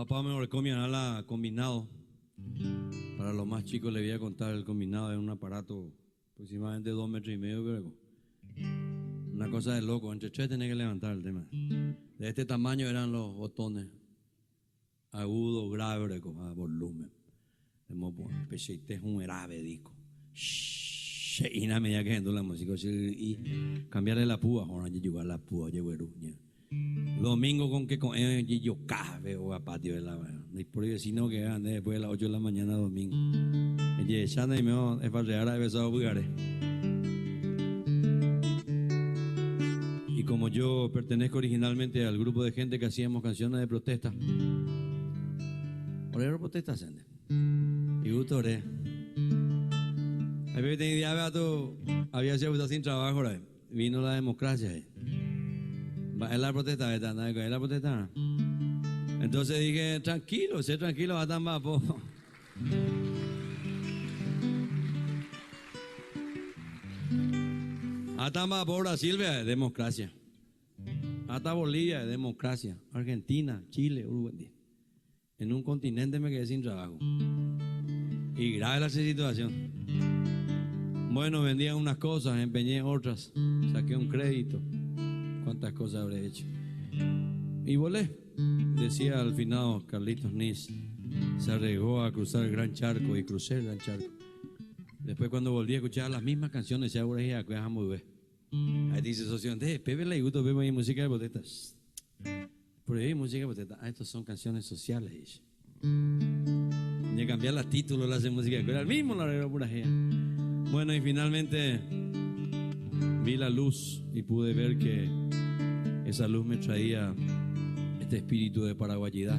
Papá me volcó mi ala combinado. Para los más chicos les voy a contar, el combinado es un aparato aproximadamente 2,5 metros, pero una cosa de loco. Entre tres tenés que levantar el tema. De este tamaño eran los botones, agudo, grave, a volumen. Pecheite es un grave disco. Y nada media que entró la música y cambiarle la púa, ahora llevar la púa, llevo eruña. Domingo con que con yo cabe o a patio de la y por el vecino que ande después de las 8 de la mañana domingo. Y ya no me es para regar a besado bugares. Y como yo pertenezco originalmente al grupo de gente que hacíamos canciones de protesta, orero protesta sende. Y gusto oré. Ahí tenía idea beato, había sido sin trabajo, vino la democracia. Es la protesta, ¿verdad? Es la protesta. Entonces dije, tranquilo, sé tranquilo, va tan vapo. Hasta por Brasil, democracia. Hasta Bolivia, democracia. Argentina, Chile, Uruguay. En un continente me quedé sin trabajo. Y grave la situación. Bueno, vendía unas cosas, empeñé otras, saqué un crédito. Cuántas cosas habré hecho. Y volé. Decía al finado Carlitos Nis. Se arriesgó a cruzar el gran charco y crucé el gran charco. Después cuando volví a escuchar las mismas canciones, ya ahora ya muy bien. Ahí dice socio, Pepe le gusta ver ahí música de botetas. Por ahí música de botetas. Estas son canciones sociales. Ni a cambiar los títulos, la hace música de el mismo la arregló pura gea. Bueno, y finalmente vi la luz y pude ver que esa luz me traía este espíritu de paraguayidad.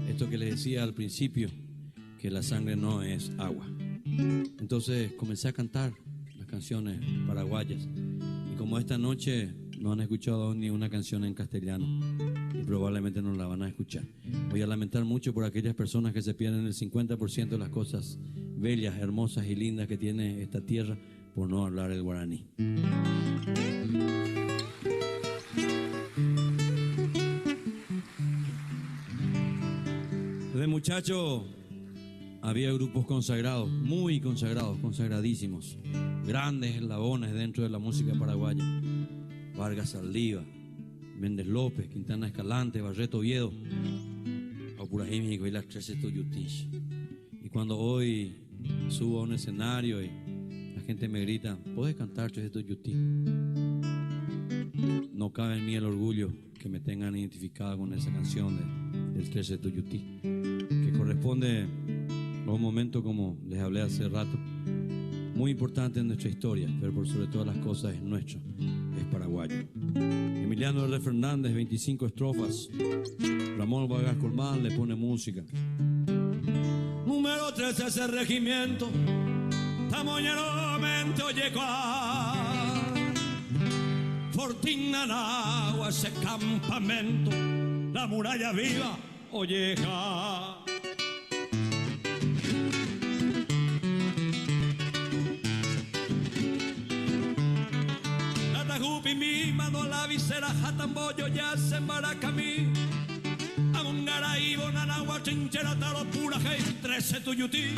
Esto que les decía al principio, que la sangre no es agua. Entonces comencé a cantar las canciones paraguayas. Y como esta noche no han escuchado ni una canción en castellano y probablemente no la van a escuchar, voy a lamentar mucho por aquellas personas que se pierden el 50% de las cosas bellas, hermosas y lindas que tiene esta tierra por no hablar el guaraní. De muchacho había grupos consagrados, muy consagrados, consagradísimos, grandes eslabones dentro de la música paraguaya. Vargas Saldívar, Méndez López, Quintana Escalante, Barreto Oviedo, Apurají México y las 13 Tuyutinch. Y cuando hoy subo a un escenario y la gente me grita, ¿puedes cantar 13 Tuyutinch? No cabe en mí el orgullo que me tengan identificado con esa canción del 13 Tuyutinch, que corresponde a un momento, como les hablé hace rato, muy importante en nuestra historia, pero por sobre todas las cosas es nuestro, es paraguayo. Emiliano R. Fernández, 25 estrofas. Ramón Vargas Colmán le pone música. Número 13 ese regimiento, tamoñeramente Oyecuá, Fortín Nanagua ese campamento, la muralla viva Olleja. Mi mano a la visera, Jatamboyo, ya se Maracamí, Amongaraíbo, Nanagua, Chinchera, Taro, Purajey, 13 Tuyutí,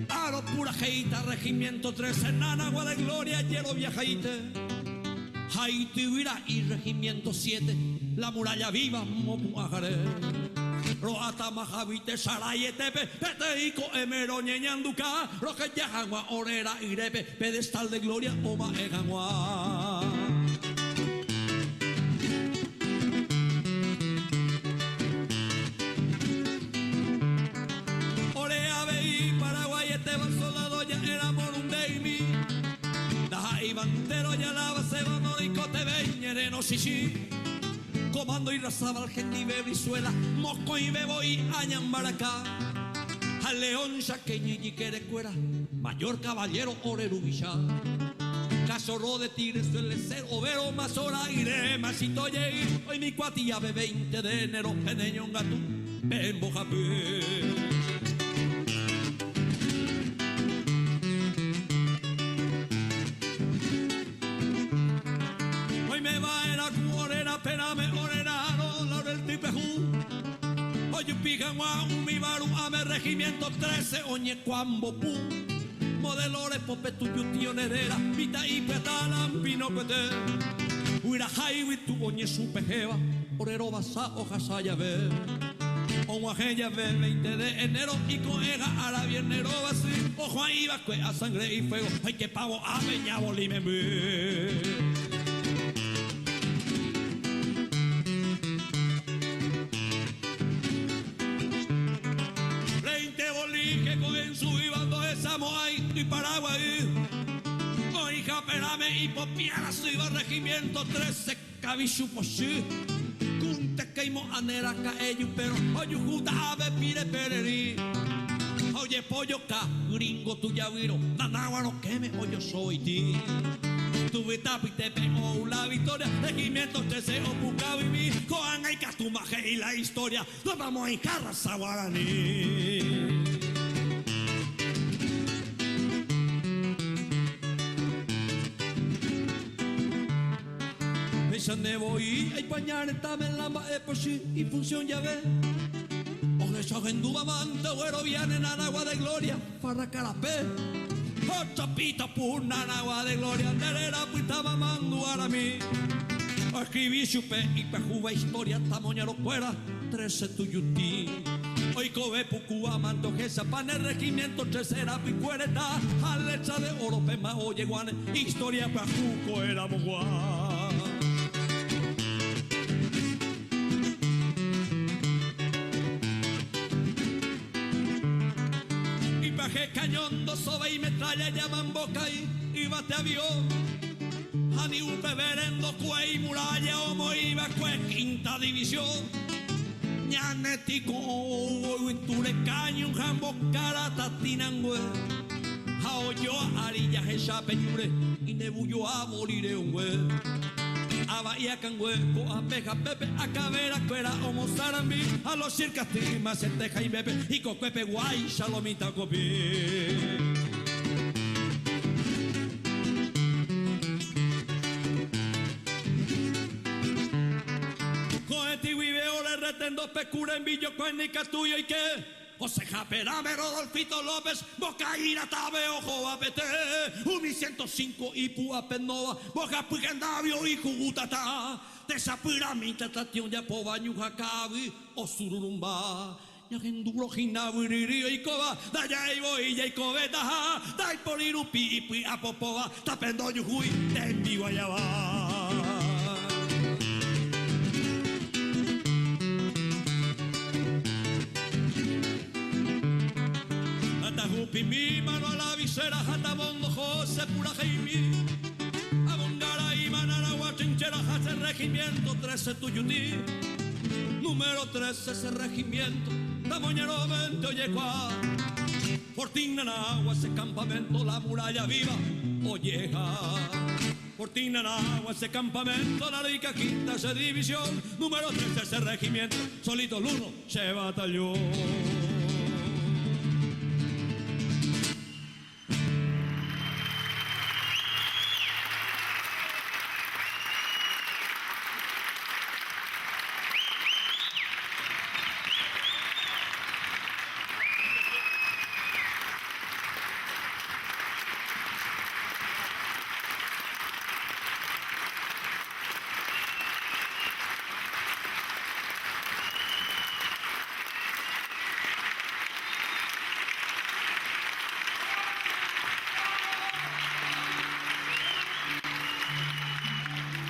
Taro, Purajeita, Regimiento 13, Nanagua de Gloria, Hielo Viajaite, Haiti, Huira y Regimiento 7, la muralla viva, Mopuajaré, Roata, Majavite, Sarayetepe, Peteico, Emero, Ñeñanduca, Roque, Yajangua, Orera, Irepe, Pedestal de Gloria, Oma, Ejangua. Bandero ya la base banorico te veñereno shishi comando y razaba al genibe brizuela mosco y bebo y añambaracá al león chaqueño y querecuera mayor caballero orerubillá cachorro de tigre suele ser overo más hora iré masito llegué hoy mi cuatilla de 20 de enero peneño un gato en bojapé. Oyupijangua, Umibaru, Ame, Regimiento 13, Oñe, Cuambopu. Modelores, Popetu, Tío Nerera, Vita y Petalan, Pinocuete. Huira Jaiwi, tu Oñe, Supejeva, Orero, Basa, Ojasaya, Ve. Oaxaca, 20 de enero y coega a la viernero así. Ojo ahí va a sangre y fuego. Ay, que pavo, aveña, bolime. 20 bolí que cogen su ibando de Samoay y Paraguay. Oija, perame y popiara su iba regimiento 13, Cabichu, Pochí. Keimo anera caello pero oye juta ave pire pereri oye pollo ca gringo tu yaviro nanáguaro que me oye soy ti tu vitapi te pego la victoria regimiento te se opuca vivir coan hay castumaje y la historia nos vamos a encarrar Guaraní. Ne voy a bañar en la maeposi y función ya ve. O eso en duda manta güero viene en agua de gloria para carapé. O chapita puna en agua de gloria nerera puita mamando a mí. O escribí chupe y pejuva historia tamoña lo fuera 13 tuyuti. Hoy cobe pucua manto que se pane regimiento tercera picuereta alecha de oro pema oye guane historia pejuco era mogua. Cañón, dos sobe y metralla llaman boca y bate avión. Ani un beberendo cuey muralla homo iba cue quinta división. Ñanetico ture caño jambo cara tatinangüe. Jaoyo arilla jecha peñure y nebullo a moriré un güey. A Bahía Cangüe, a Peja Pepe, a Cabera, Cuera, Homo Sarambi, a los circastima, Centeja y Bebe, y Cocuepe, Guay, Shalomita, Copi. Coeti, Viveo, le retendo, Pecura, en Villo, Cuenica, tuyo y qué. José Japerame, Rodolfito López, Bocaína, Tabe, Ojo, Apete, Umi 105 y Pua Penova, Boca Pugendavio y Cugutata, Desapiramita, Tatión, Yapoba, Ñujacabi, Osururumba, Yagenduro, Ginaburirio y Coba, Dayaibo y Yaicobeta, Daiporirupi y Pui Apopova, Tapendo, Yujuy, Tembi, Guayaba. Mi mano a la visera, Jatabondo, José, Pura Jaime, Abongara y Manaragua, Chinchera, Jase, Regimiento 13, Tuyutí, número 13, ese regimiento, Tamoñero 20, Oyecua, Fortín, Nanagua, ese campamento, la muralla viva, Olleja, Fortín, Nanagua, ese campamento, la rica quinta, esa división, número 13, ese regimiento, solito el uno, se batalló.